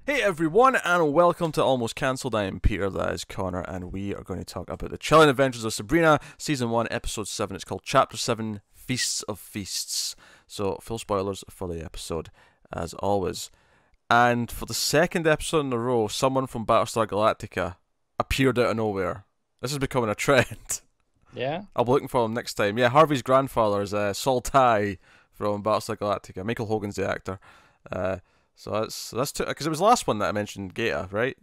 Hey everyone, and welcome to Almost Cancelled. I am Peter, that is Connor, and we are going to talk about the Chilling Adventures of Sabrina, Season 1, Episode 7. It's called Chapter 7, Feasts of Feasts. So, full spoilers for the episode, as always. And for the second episode in a row, someone from Battlestar Galactica appeared out of nowhere. This is becoming a trend. Yeah? I'll be looking for him next time. Yeah, Harvey's grandfather is Saul Tigh from Battlestar Galactica. Michael Hogan's the actor. So that's two, because it was the last one that I mentioned, Gaeta, right?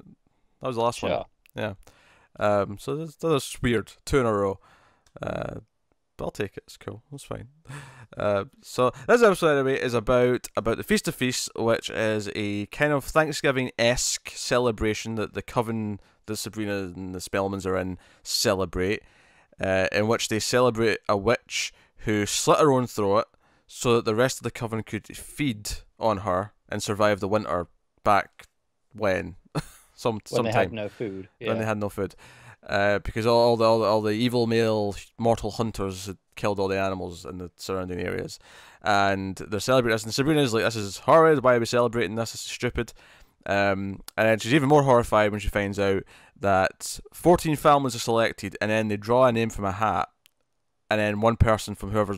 That was the last one. Yeah. So that's weird. Two in a row. But I'll take it. It's cool. That's fine. So this episode anyway is about the Feast of Feasts, which is a kind of Thanksgiving-esque celebration that the coven that Sabrina and the Spellmans are in celebrate, in which they celebrate a witch who slit her own throat so that the rest of the coven could feed on her and survive the winter back when sometime they had no food. Yeah. When they had no food, because all the evil male mortal hunters had killed all the animals in the surrounding areas, and they're celebrating this. And Sabrina's like, "This is horrid. Why are we celebrating this? This is stupid." And then she's even more horrified when she finds out that 14 families are selected, and then they draw a name from a hat, and then one person from whoever,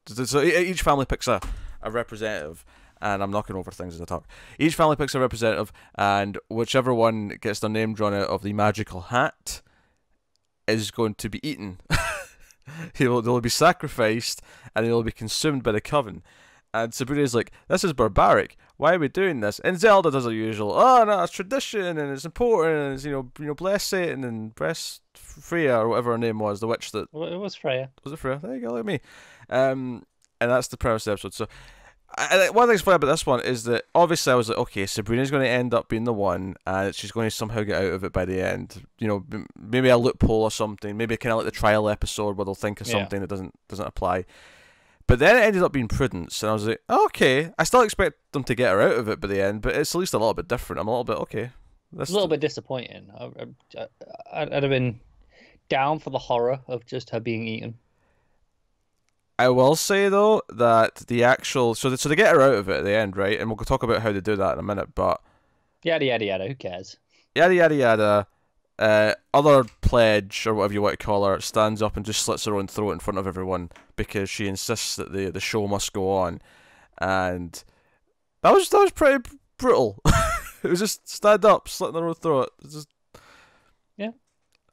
so each family picks a representative. And I'm knocking over things as I talk. Each family picks a representative, and whichever one gets their name drawn out of the magical hat is going to be eaten. They'll be sacrificed, and they'll be consumed by the coven. And Sabrina's like, "This is barbaric. Why are we doing this?" And Zelda does her usual, "Oh no, it's tradition, and it's important, and it's bless Satan and bless Freya," or whatever her name was, the witch that. Well, it was Freya. Was it Freya? There you go, look at me. And that's the premise of the episode. So. One thing that's funny about this one is that obviously I was like, okay, Sabrina's going to end up being the one, and she's going to somehow get out of it by the end. Maybe a loophole or something. Maybe kind of like the trial episode where they'll think of something that doesn't apply. But then it ended up being Prudence, and I was like, okay, I still expect them to get her out of it by the end, but it's at least a little bit different. I'm a little bit okay. It's a little bit disappointing. I'd have been down for the horror of just her being eaten. I will say though that the actual so they get her out of it at the end, right? And we'll talk about how they do that in a minute. But yada yada yada. Who cares? Yada yada yada. Other pledge or whatever you want to call her stands up and just slits her own throat in front of everyone because she insists that the show must go on, and that was pretty brutal. It was just stand up, slitting her own throat. It's just yeah,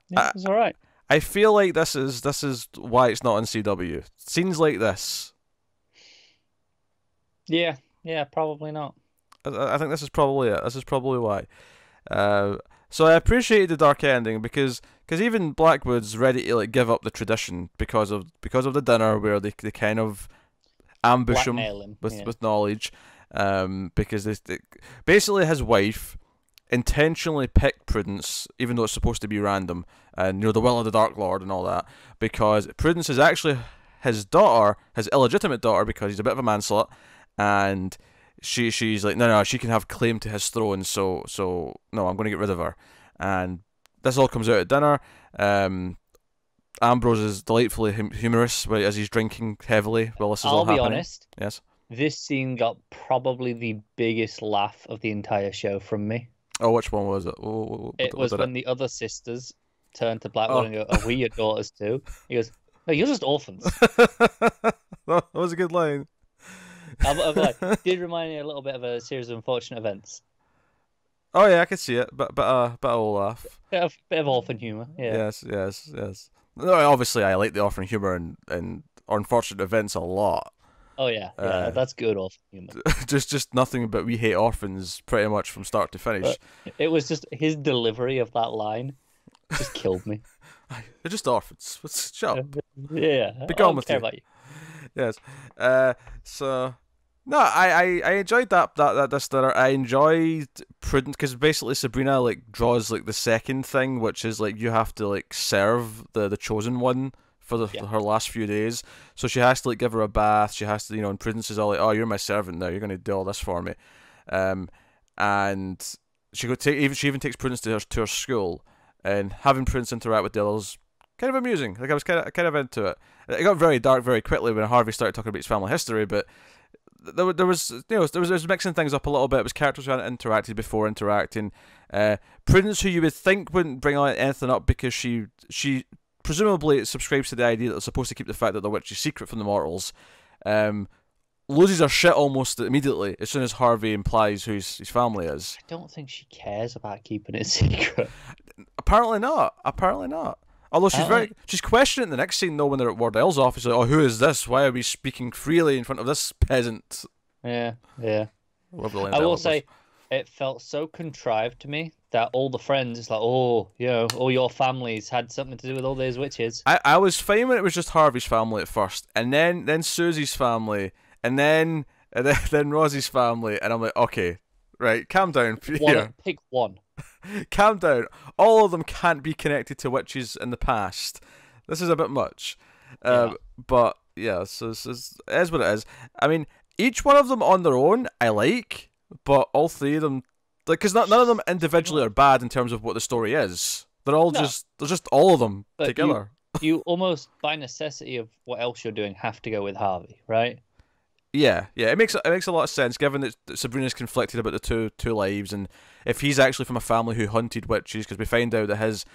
it was all right. I feel like this is why it's not on CW. Scenes like this. Yeah, probably not. I think this is probably it. This is probably why. So I appreciated the dark ending because even Blackwood's ready to like give up the tradition because of the dinner where they kind of ambush him with knowledge, because they basically his wife intentionally picked Prudence, even though it's supposed to be random, and the will of the Dark Lord and all that, because Prudence is actually his daughter, his illegitimate daughter, because he's a bit of a manslut, and she's like, no, she can have claim to his throne, so no, I'm going to get rid of her. And this all comes out at dinner. Ambrose is delightfully humorous as he's drinking heavily while this is all happening. I'll be honest. Yes. This scene got probably the biggest laugh of the entire show from me. Oh, which one was it? It was when the other sisters turned to Blackwood and go, "Are we your daughters too?" He goes, "No, you're just orphans." That was a good line. Did remind me a little bit of a series of unfortunate events. Oh yeah, I could see it, but a laugh. Bit of orphan humor. Yeah. Yes. No, obviously I like the orphan humor and unfortunate events a lot. Oh yeah, that's good orphan humor. just nothing but we hate orphans pretty much from start to finish. But it was just his delivery of that line just killed me. They're just orphans. Shut up. Yeah, Be gone with you. About you. Yes. So no, I enjoyed that this dinner. I enjoyed Prudence because basically Sabrina like draws like the second thing, which is like you have to like serve the chosen one for her last few days. So she has to like give her a bath. She has to, and Prudence is all like, "Oh, you're my servant now. You're going to do all this for me." And she even takes Prudence to her school, and having Prudence interact with the others kind of amusing. Like I was kind of into it. It got very dark very quickly when Harvey started talking about his family history, but there was there was mixing things up a little bit. It was characters who hadn't interacted before interacting. Prudence, who you would think wouldn't bring anything up because she presumably subscribes to the idea that they're supposed to keep the fact that the witch is secret from the mortals. Loses her shit almost immediately as soon as Harvey implies who his family is. I don't think she cares about keeping it secret. Apparently not. Although she's questioning the next scene though when they're at Wardell's office. Like, oh, who is this? Why are we speaking freely in front of this peasant? Yeah. I will say, it felt so contrived to me that all the friends, it's like, oh, all your families had something to do with all these witches. I was fine when it was just Harvey's family at first, and then Susie's family. And then Rosie's family, and I'm like, okay, right, calm down. Pick one. Calm down. All of them can't be connected to witches in the past. This is a bit much. But yeah, so it is what it is. I mean, each one of them on their own, I like, but all three of them, like, because none of them individually are bad in terms of what the story is. They're all they're just all of them together. You almost, by necessity of what else you're doing, have to go with Harvey, right? Yeah, it makes a lot of sense given that Sabrina's conflicted about the two lives, and if he's actually from a family who hunted witches, because we find out that his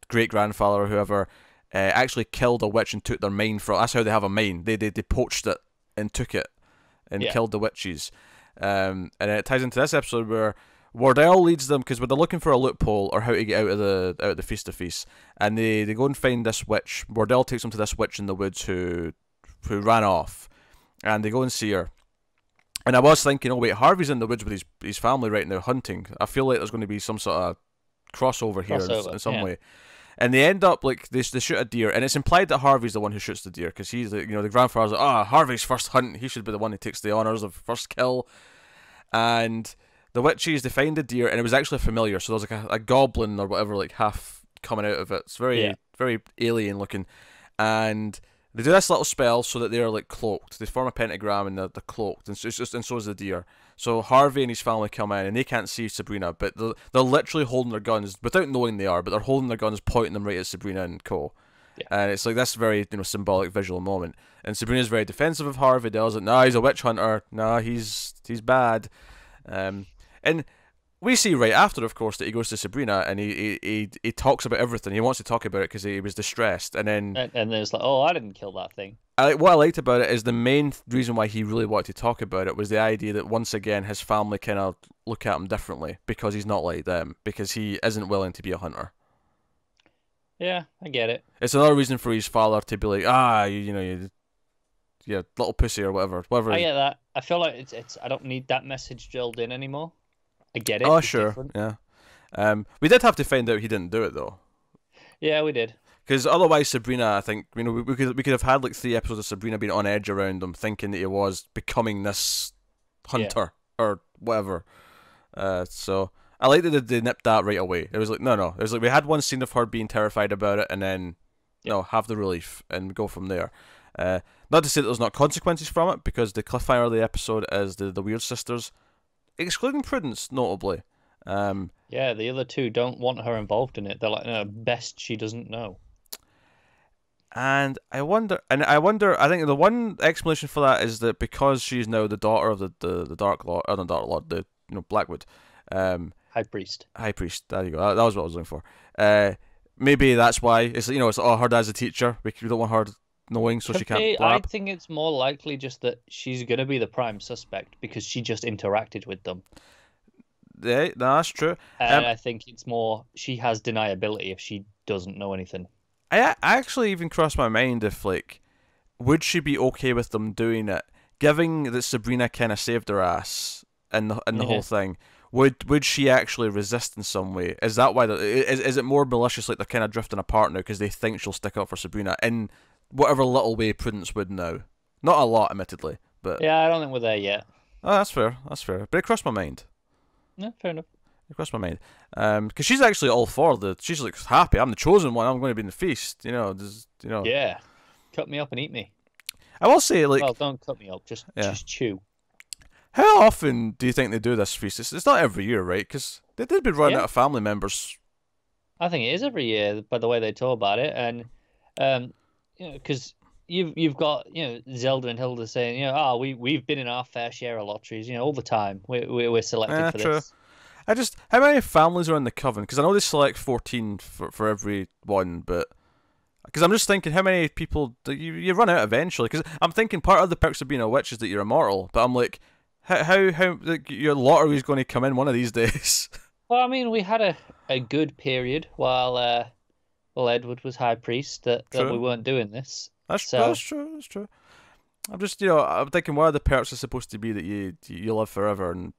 great grandfather or whoever actually killed a witch and took their mine from. That's how they have a mine. They poached it and took it and killed the witches. And it ties into this episode where Wardell leads them because they're looking for a loophole or how to get out of the feast of feasts, and they go and find this witch. Wardell takes them to this witch in the woods who ran off. And they go and see her. And I was thinking, oh wait, Harvey's in the woods with his family right now hunting. I feel like there's going to be some sort of crossover here in some way. And they end up, like, they shoot a deer. And it's implied that Harvey's the one who shoots the deer. Because he's, the grandfather's like, Harvey's first hunt. He should be the one who takes the honours of first kill. And the witches, they find the deer. And it was actually familiar. So there's like a goblin or whatever, like, half coming out of it. It's very alien looking. And they do this little spell so that they're like cloaked. They form a pentagram and they're cloaked, and so is the deer. So Harvey and his family come in and they can't see Sabrina, but they're literally holding their guns without knowing they are. But they're holding their guns, pointing them right at Sabrina and co. Yeah. And it's like this very symbolic visual moment. And Sabrina's very defensive of Harvey. Tells it, nah, he's a witch hunter. Nah, he's bad. And we see right after, of course, that he goes to Sabrina and he talks about everything. He wants to talk about it because he was distressed. And then it's like, oh, I didn't kill that thing. What I liked about it is the main reason why he really wanted to talk about it was the idea that once again his family kind of look at him differently because he's not like them, because he isn't willing to be a hunter. Yeah, I get it. It's another reason for his father to be like, you little pussy or whatever. I get that. I feel like it's I don't need that message drilled in anymore. I get it. Oh, sure. Different. Yeah. We did have to find out he didn't do it though. Yeah, we did. Because otherwise, Sabrina, I think we could have had like 3 episodes of Sabrina being on edge around him, thinking that he was becoming this hunter or whatever. So I like that they nipped that right away. It was like no. It was like we had one scene of her being terrified about it, and then have the relief and go from there. Not to say that there's not consequences from it, because the cliffhanger of the episode is the Weird Sisters, excluding Prudence, notably. The other 2 don't want her involved in it. They're like, no, best she doesn't know. And I wonder, I think the one explanation for that is that because she's now the daughter of the Dark Lord, or the Dark Lord, Blackwood, High Priest. There you go. That was what I was looking for. Maybe that's why it's her dad's a teacher. We don't want her knowing, so she can't blab. I think it's more likely just that she's gonna be the prime suspect because she just interacted with them. Yeah, that's true. And I think it's more she has deniability if she doesn't know anything. I actually even crossed my mind if, like, would she be okay with them doing it, given that Sabrina kind of saved her ass in the whole thing? Would she actually resist in some way? Is that why? Is it more malicious, like they're kind of drifting apart now because they think she'll stick up for Sabrina in whatever little way Prudence would now? Not a lot, admittedly, but yeah, I don't think we're there yet. Oh, that's fair. But it crossed my mind. No, fair enough. It crossed my mind. Because she's actually all for she's like happy. I'm the chosen one. I'm going to be in the feast. Yeah, cut me up and eat me. I will say, like, well, don't cut me up. Just chew. How often do you think they do this feast? It's not every year, right? Because they did be running out of family members. I think it is every year by the way they talk about it, and because you've got Zelda and Hilda saying oh we've been in our fair share of lotteries all the time we're selected for true. this. How many families are in the coven? Because I know they select 14 for every one, but because I'm just thinking how many people you run out eventually. Because I'm thinking part of the perks of being a witch is that you're immortal, but I'm like, how like, your lottery is going to come in one of these days. Well, I mean, we had a good period while Edward was high priest that we weren't doing this. That's true. That's true. I'm just I'm thinking what are the perks are supposed to be that you live forever and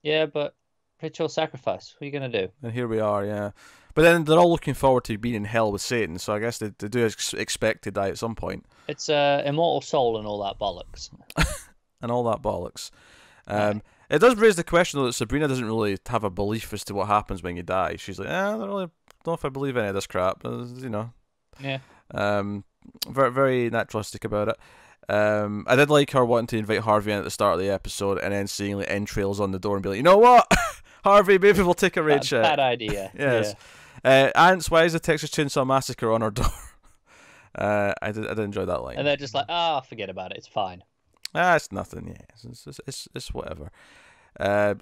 yeah, but ritual sacrifice. What are you gonna do? And here we are, yeah. But then they're all looking forward to being in hell with Satan, so I guess they do expect to die at some point. It's immortal soul and all that bollocks. And all that bollocks. It does raise the question though that Sabrina doesn't really have a belief as to what happens when you die. She's like, I don't really know if I believe any of this crap. Yeah. Very very naturalistic about it. I did like her wanting to invite Harvey in at the start of the episode and then seeing like entrails on the door and be like, you know what, Harvey, maybe we'll take a raid check. Bad idea. Yes. Yeah. Ants, why is the Texas Chainsaw Massacre on our door? I did enjoy that line. And they're just like, forget about it. It's fine. It's nothing. Yeah, it's whatever.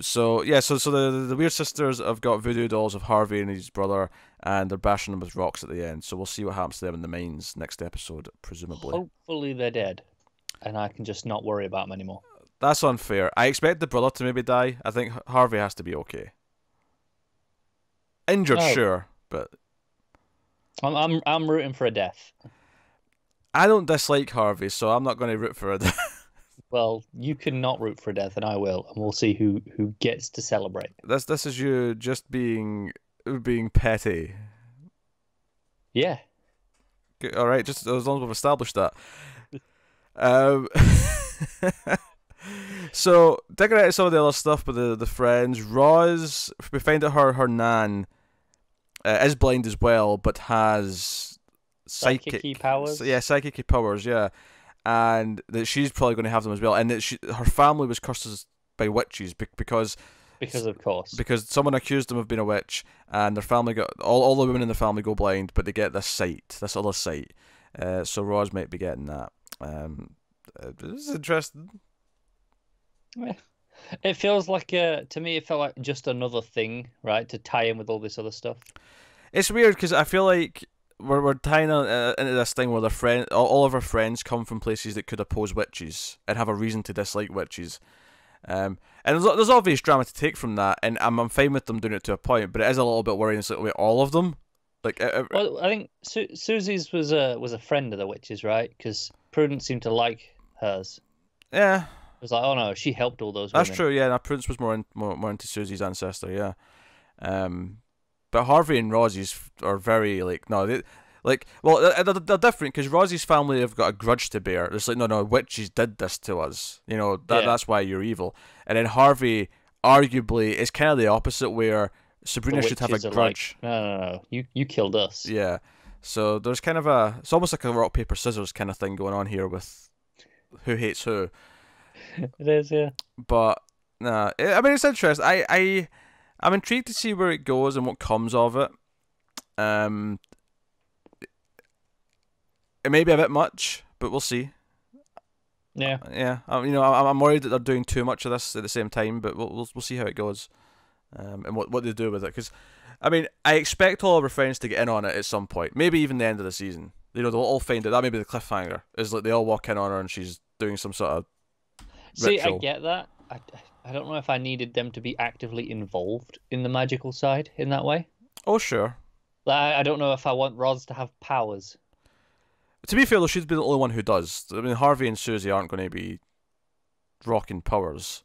So the Weird Sisters have got voodoo dolls of Harvey and his brother, and they're bashing them with rocks at the end. So we'll see what happens to them in the mines next episode, presumably. Hopefully they're dead, and I can just not worry about them anymore. That's unfair. I expect the brother to maybe die. I think Harvey has to be okay. Injured, sure, but I'm rooting for a death. I don't dislike Harvey, so I'm not going to root for a death. Well, you can not root for death, and I will, and we'll see who gets to celebrate. This is you just being petty. Yeah. All right, just as long as we've established that. So digging into some of the other stuff with the friends, Roz, we find out her nan is blind as well, but has psychic powers. Yeah, psychic powers. Yeah. And that she's probably going to have them as well, and that her family was cursed by witches because of course someone accused them of being a witch, and their family got all the women in the family go blind, but they get this other sight. So Roz might be getting that. This is interesting. Yeah. It feels like to me it felt like just another thing, right, to tie in with all this other stuff. It's weird because I feel like we're tying into this thing where all of our friends come from places that could oppose witches and have a reason to dislike witches. And there's obvious drama to take from that, and I'm fine with them doing it to a point, but it is a little bit worrying. It's like, wait, all of them? Well, I think Susie's was a friend of the witches, right? Because Prudence seemed to like hers. Yeah. It was like, oh no, she helped all those women. That's true, yeah. Prudence was more into Susie's ancestor, yeah. But Harvey and Rosie's are very they're different because Rosie's family have got a grudge to bear. It's like, no, witches did this to us. That's why you're evil. And then Harvey, arguably, is kind of the opposite, where Sabrina should have a grudge. Like, no, you killed us. Yeah. So there's kind of it's almost like a rock, paper, scissors kind of thing going on here with who hates who. It is, yeah. But, nah, I mean, it's interesting. I'm intrigued to see where it goes and what comes of it. It may be a bit much, but we'll see. Yeah. Yeah. I'm worried that they're doing too much of this at the same time, but we'll see how it goes, and what they do with it. Because, I mean, I expect all of our friends to get in on it at some point. Maybe even the end of the season. They'll all find it. That may be the cliffhanger. Is like they all walk in on her and she's doing some sort of ritual. I get that. I don't know if I needed them to be actively involved in the magical side in that way. Oh, sure. I don't know if I want Roz to have powers. To be fair, though, she'd be the only one who does. I mean, Harvey and Susie aren't going to be rocking powers.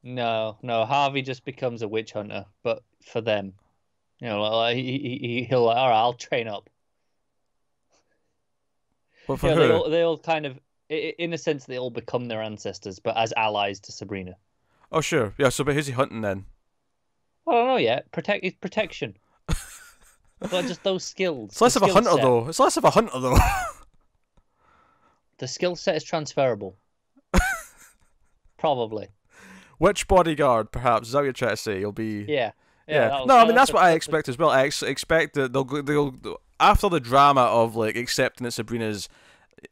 No. Harvey just becomes a witch hunter, but for them. He'll like, all right, I'll train up. But for who? They all kind of, in a sense, they all become their ancestors, but as allies to Sabrina. Oh, sure. Yeah, so but who's he hunting then? I don't know yet. Protection. But just those skills. It's less of a hunter, though. The skill set is transferable. Probably. Which bodyguard, perhaps? Is that what you're trying to say? You'll be... Yeah. No, I mean, that's what I expect as well. I expect that they'll after the drama of, like, accepting that Sabrina's,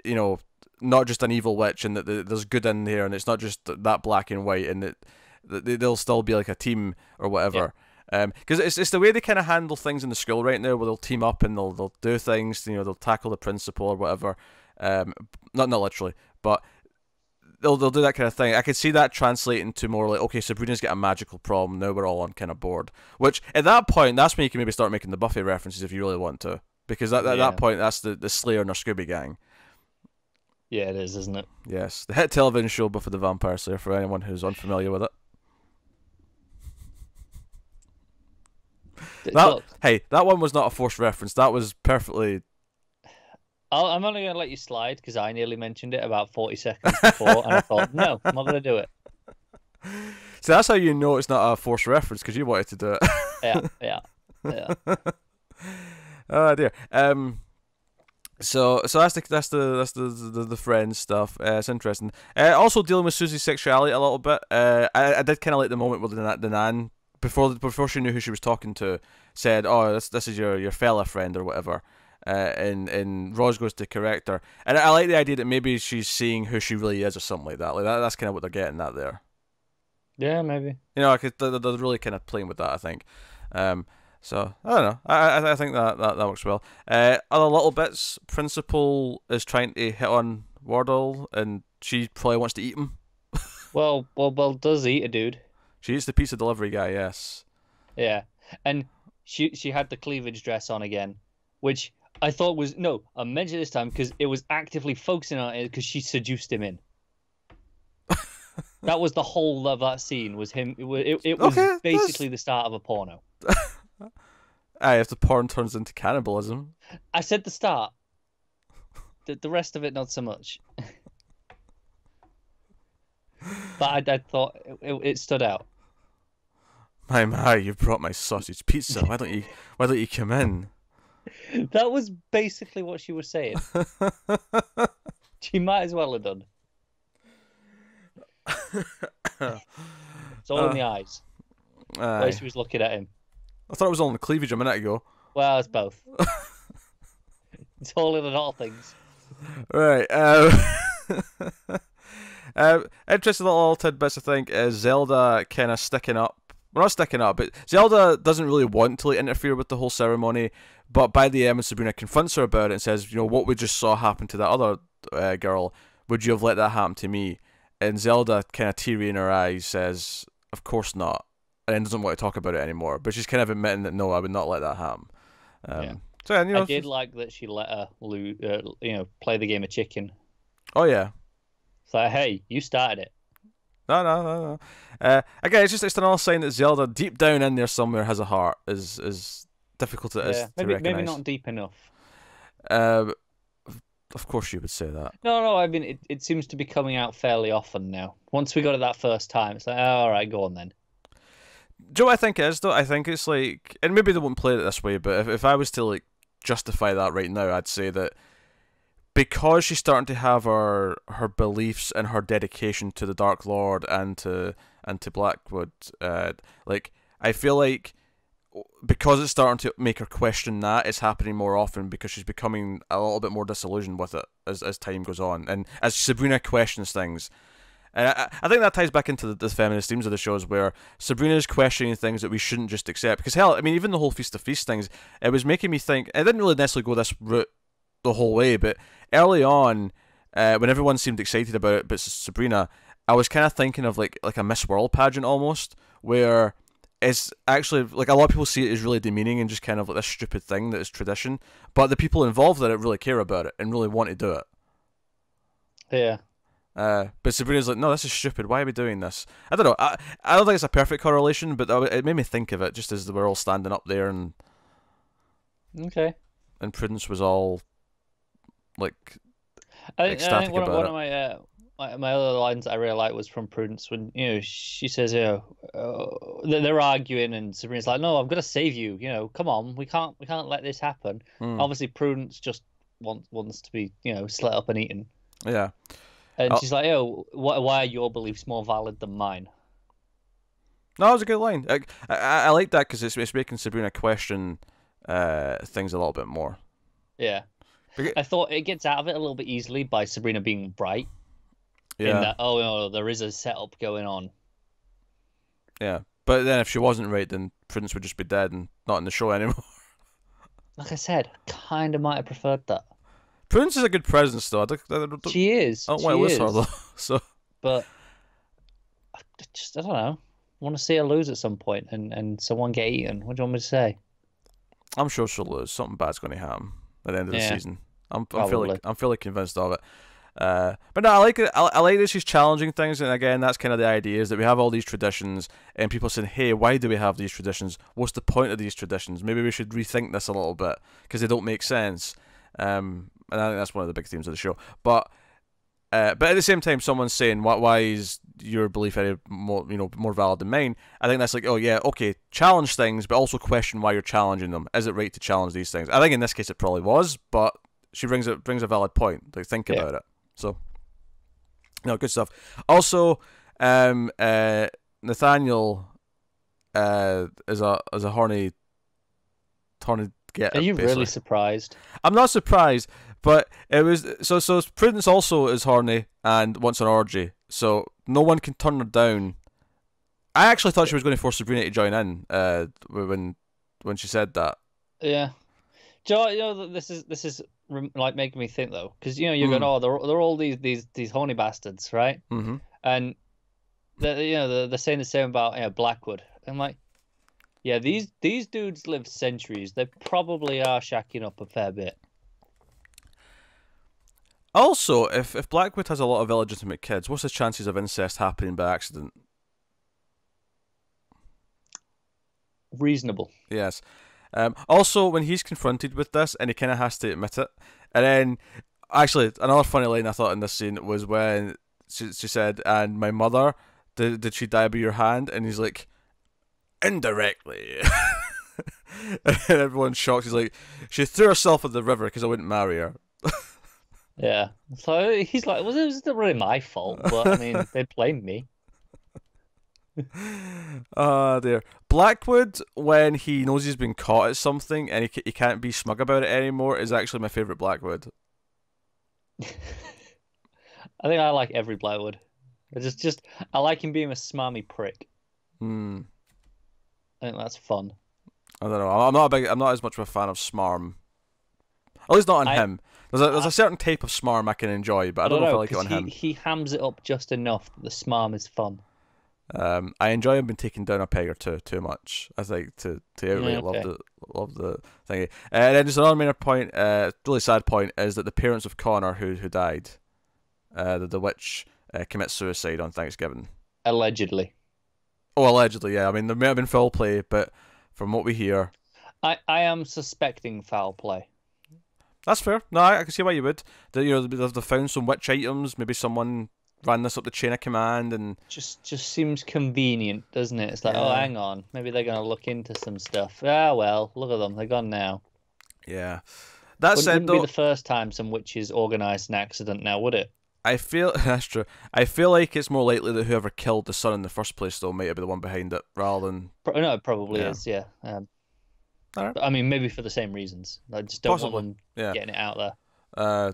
you know, not just an evil witch, and that there's good in there, and it's not just that black and white, and that they'll still be like a team or whatever. Because it's the way they kind of handle things in the school right now, where they'll team up and they'll do things, you know, they'll tackle the principal or whatever. Not literally, but they'll do that kind of thing. I could see that translating to more like, okay, Sabrina's got a magical problem, now we're all on kind of board. Which at that point, that's when you can maybe start making the Buffy references if you really want to, because at that point, that's the Slayer and their Scooby Gang. Yeah, it is, isn't it? Yes, the hit television show Buffy the Vampire Slayer, for anyone who's unfamiliar with it. That one was not a forced reference. That was perfectly. I'm only going to let you slide because I nearly mentioned it about 40 seconds before, and I thought, no, I'm not going to do it. So that's how you know it's not a forced reference, because you wanted to do it. Yeah. Oh dear. So that's the friends stuff. It's interesting. Also dealing with Susie's sexuality a little bit. I did kind of like the moment where the nan, before she knew who she was talking to, said, "Oh, this is your fella friend or whatever." And Roz goes to correct her, and I like the idea that maybe she's seeing who she really is or something like that. That's kind of what they're getting at there. Yeah, maybe. You know, they're really kind of playing with that, I think. So I don't know. I think that works well. Other little bits. Principal is trying to hit on Wardle, and she probably wants to eat him. well, does eat a dude. She eats the pizza delivery guy. Yes. Yeah, and she had the cleavage dress on again, which I thought was a measure this time because it was actively focusing on it because she seduced him in. That was the whole of that scene. Was him? It was basically the start of a porno. If the porn turns into cannibalism. I said the start. The rest of it, not so much. But I thought it stood out. My, you brought my sausage pizza. Why don't you come in? That was basically what she was saying. She might as well have done. It's all in the eyes. The way she was looking at him. I thought it was all in the cleavage a minute ago. Well, it's both. It's all in and all things. Right. Interesting little tidbits, I think, is Zelda kind of sticking up. Well, not sticking up, but Zelda doesn't really want to interfere with the whole ceremony. But by the end, Sabrina confronts her about it and says, what we just saw happen to that other girl, would you have let that happen to me? And Zelda, kind of teary in her eyes, says, of course not. And then doesn't want to talk about it anymore. But she's kind of admitting that, no, I would not let that happen. Yeah. So, I did like that she let her play the game of chicken. Oh, yeah. It's like, hey, you started it. No. Again, it's another sign that Zelda, deep down in there somewhere, has a heart. Is difficult to recognize. Maybe not deep enough. Of course you would say that. No. I mean, it seems to be coming out fairly often now. Once we got it that first time, it's like, oh, all right, go on then. Do you know what I think it is, though? I think it's like, and maybe they won't play it this way, but if I was to like justify that right now, I'd say that because she's starting to have her beliefs and her dedication to the Dark Lord and to Blackwood, like I feel like because it's starting to make her question that, it's happening more often because she's becoming a little bit more disillusioned with it as time goes on, and as Sabrina questions things. And I think that ties back into the feminist themes of the shows, where Sabrina's questioning things that we shouldn't just accept. Because hell, I mean, even the whole Feast of Feast things, it was making me think. It didn't really necessarily go this route the whole way, but early on, when everyone seemed excited about it, but Sabrina, I was kind of thinking of like a Miss World pageant almost, where it's actually like a lot of people see it as really demeaning and just kind of like this stupid thing that is tradition, but the people involved in it really care about it and really want to do it. Yeah. But Sabrina's like, no, this is stupid. Why are we doing this? I don't know. I don't think it's a perfect correlation, but it made me think of it just as they were all standing up there and. Okay. And Prudence was all like. I think one of my other lines I really liked was from Prudence when she says they're arguing and Sabrina's like, no, I'm gonna save you. Come on, we can't let this happen. Obviously Prudence just wants to be slit up and eaten. Yeah. And she's like, why are your beliefs more valid than mine? No, that was a good line. I like that because it's making Sabrina question things a little bit more. Yeah. I thought it gets out of it a little bit easily by Sabrina being bright. Yeah. In that, oh no, there is a setup going on. Yeah, but then if she wasn't right, then Prudence would just be dead and not in the show anymore. Like I said, kind of might have preferred that. Prudence is a good presence, though. She is. I don't want to lose her, though. So, but I don't know. I want to see her lose at some point and someone get eaten. What do you want me to say? I'm sure she'll lose. Something bad's going to happen at the end of the season. I'm fairly convinced of it. But no, I like it. I like that she's challenging things, and again, that's kind of the idea, is that we have all these traditions, and people saying, "Hey, why do we have these traditions? What's the point of these traditions? Maybe we should rethink this a little bit because they don't make sense." And I think that's one of the big themes of the show. But at the same time, someone's saying, "Why is your belief any more valid than mine?" I think that's like, oh yeah, okay, challenge things, but also question why you're challenging them. Is it right to challenge these things? I think in this case it probably was, but she brings a valid point. Like, think about it. So, good stuff. Also, Nathaniel is a horny get. Are you really surprised? I'm not surprised, but it was so Prudence also is horny and wants an orgy, so no one can turn her down. I actually thought she was going to force Sabrina to join in when she said that. Yeah. Joe, this is like making me think though, because you're going, oh, they're all these horny bastards, right? Mm-hmm. And they're saying the same about Blackwood. I'm like, yeah, these dudes live centuries. They probably are shacking up a fair bit. Also, if Blackwood has a lot of illegitimate kids, what's the chances of incest happening by accident? Reasonable. Yes. Also, when he's confronted with this, and he kind of has to admit it, and then, actually, another funny line I thought in this scene was when she said, "And my mother, did she die by your hand?" And he's like, "Indirectly." And everyone's shocked. He's like, "She threw herself in the river because I wouldn't marry her." Yeah. So he's like, well, it was not really my fault, but I mean, they blamed me. Dear. Blackwood, when he knows he's been caught at something and he can't be smug about it anymore, is actually my favourite Blackwood. I think I like every Blackwood. I like him being a smarmy prick. I think that's fun. I don't know. I'm not as much of a fan of Smarm. At least not on him. There's a certain type of Smarm I can enjoy, but I don't know if I like it on him. He hams it up just enough that the Smarm is fun. I enjoy him being taken down a peg or two too much. I think to outright love the thingy. And then just another minor point, really sad point, is that the parents of Connor who died, the witch commits suicide on Thanksgiving. Allegedly. Oh, allegedly, yeah. I mean, there may have been foul play, but from what we hear, I am suspecting foul play. That's fair. No, I can see why you would. They've found some witch items. Maybe someone ran this up the chain of command, and just seems convenient, doesn't it? It's like, oh, hang on, maybe they're gonna look into some stuff. Ah, well, look at them, they're gone now. Yeah, that said, wouldn't be the first time some witches organised an accident, now would it? I feel that's true. I feel like it's more likely that whoever killed the son in the first place, though, might have been the one behind it, rather than. No, it probably is. Yeah. Right. I mean, maybe for the same reasons. I just don't want them getting it out there.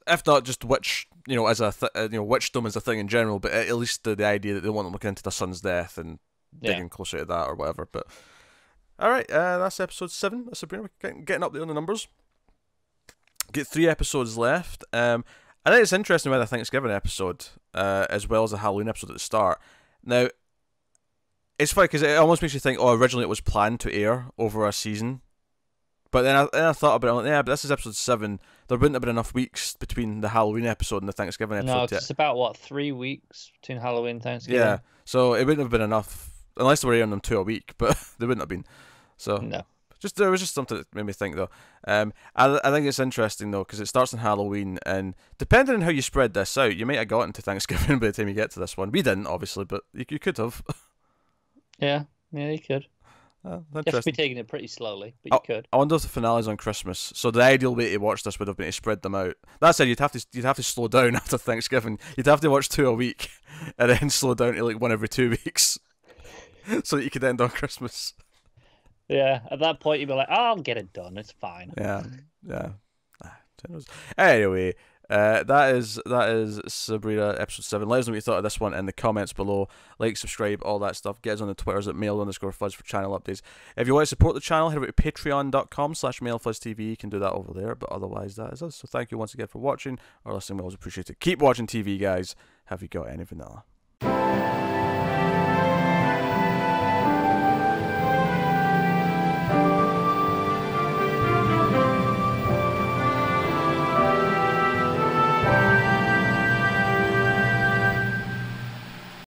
If not just witch, as a witchdom as a thing in general, but at least the idea that they want them looking into their son's death and digging closer to that or whatever. But all right, that's episode 7 of Sabrina. We're getting up there on the numbers. Get 3 episodes left. I think it's interesting with the Thanksgiving episode, as well as the Halloween episode at the start. Now, it's funny because it almost makes you think, originally it was planned to air over a season. But then I thought about it, I'm like, yeah, but this is episode 7. There wouldn't have been enough weeks between the Halloween episode and the Thanksgiving episode. No, it's about, 3 weeks between Halloween and Thanksgiving? Yeah, so it wouldn't have been enough, unless they were airing them 2 a week, but they wouldn't have been. So no. There was just something that made me think, though. I think it's interesting, though, because it starts on Halloween, and depending on how you spread this out, you might have gotten to Thanksgiving by the time you get to this one. We didn't, obviously, but you could have. Yeah, you could. You have to be taking it pretty slowly, but you could. I wonder if the finale's on Christmas. So the ideal way to watch this would have been to spread them out. That said, you'd have to slow down after Thanksgiving. You'd have to watch 2 a week, and then slow down to like 1 every 2 weeks, so that you could end on Christmas. Yeah, at that point you'd be like, "Oh, I'll get it done. It's fine." Yeah. Anyway, that is Sabrina episode 7. Let us know what you thought of this one in the comments below. Like, subscribe, all that stuff. Get us on the Twitters at mail_fuzz for channel updates. If you want to support the channel, head over to patreon.com/mailfuzztv. You can do that over there. But otherwise, that is us. So thank you once again for watching or listening. We always appreciate it. Keep watching TV, guys. Have you got any vanilla?